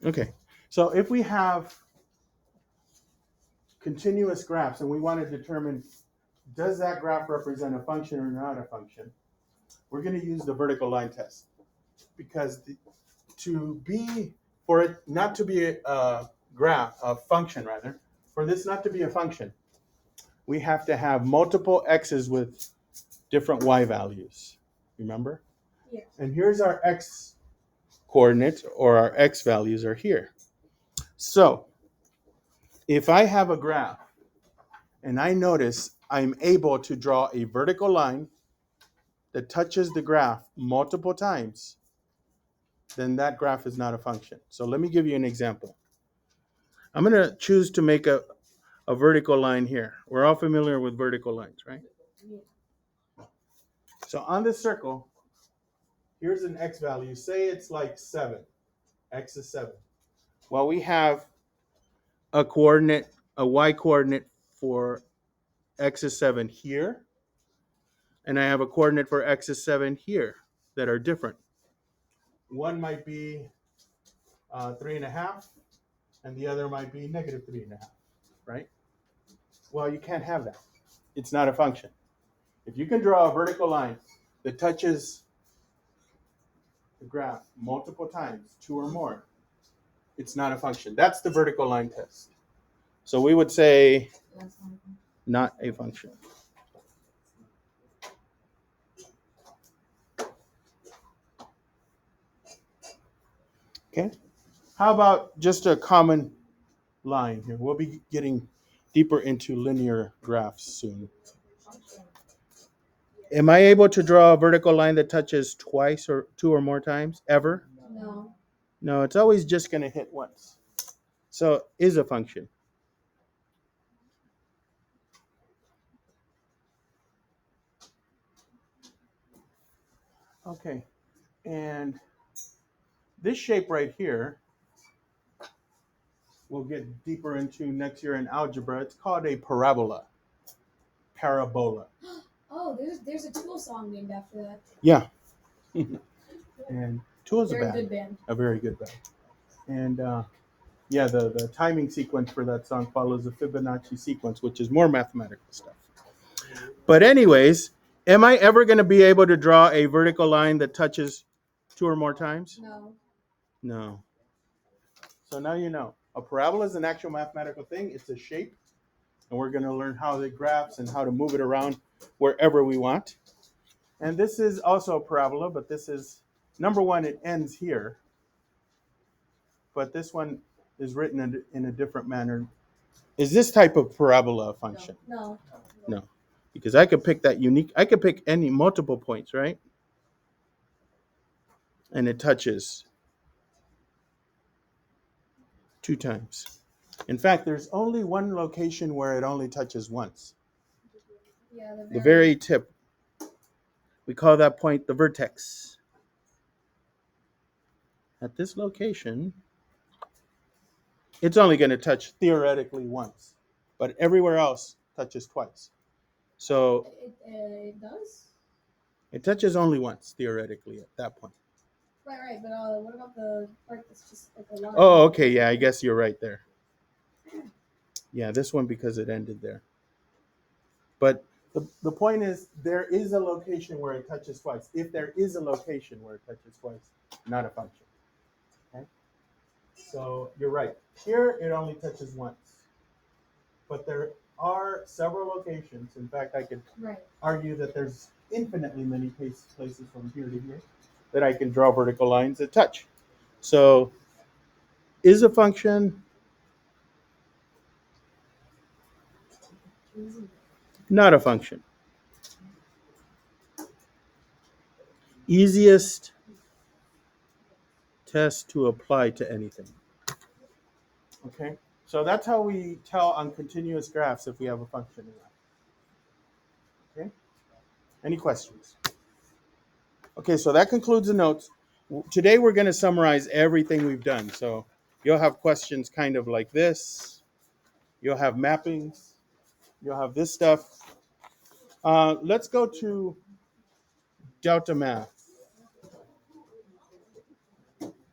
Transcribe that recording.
Okay, so if we have continuous graphs and we want to determine does that graph represent a function or not a function, we're going to use the vertical line test because for it not to be a graph, a function rather, for this not to be a function, we have to have multiple x's with different y values. Remember? Yes. And here's our x coordinates, or our x values are here. So if I have a graph and I notice I'm able to draw a vertical line that touches the graph multiple times, then that graph is not a function. So let me give you an example. I'm going to choose to make a vertical line here. We're all familiar with vertical lines, right? Yeah. So on this circle, here's an x value. Say it's like 7. X is 7. Well, we have a y coordinate for x is 7 here, and I have a coordinate for x is 7 here that are different. One might be 3.5, and the other might be negative 3.5, right? Well, you can't have that. It's not a function. If you can draw a vertical line that touches the graph multiple times, 2 or more, it's not a function. That's the vertical line test. So we would say not a function. Okay. How about just a common line here? We'll be getting deeper into linear graphs soon. Am I able to draw a vertical line that touches twice or 2 or more times ever? No. No, it's always just going to hit once. So is a function. Okay. And this shape right here, we'll get deeper into next year in algebra. It's called a parabola. Parabola. Oh, there's a Tool song named after that. Yeah. And Tool's Very good band. a very good band. And yeah, the timing sequence for that song follows the Fibonacci sequence, which is more mathematical stuff. But anyways, am I ever going to be able to draw a vertical line that touches 2 or more times? No. No. So now you know. A parabola is an actual mathematical thing. It's a shape. And we're going to learn how it graphs and how to move it around wherever we want. And this is also a parabola, but this is, number one, it ends here. But this one is written in a different manner. Is this type of parabola a function? No. No. Because I could pick any multiple points, right? And it touches 2 times. In fact, there's only one location where it only touches once. Yeah, The very tip. We call that point the vertex. At this location, it's only going to touch theoretically once, but everywhere else touches twice. So it does? it touches only once theoretically at that point. Right. But what about the part that's just like a line? Oh, okay. Yeah, I guess you're right there. Yeah, this one because it ended there. But the point is, there is a location where it touches twice. If there is a location where it touches twice, not a function. Okay? So you're right. Here, it only touches once. But there are several locations. In fact, I could argue that there's infinitely many places from here to here that I can draw vertical lines that touch. So is a function not a function? Easiest test to apply to anything. Okay, so that's how we tell on continuous graphs if we have a function or not. Okay, any questions? Okay, so that concludes the notes. Today we're going to summarize everything we've done. So you'll have questions kind of like this. You'll have mappings. You'll have this stuff. Let's go to Delta Math.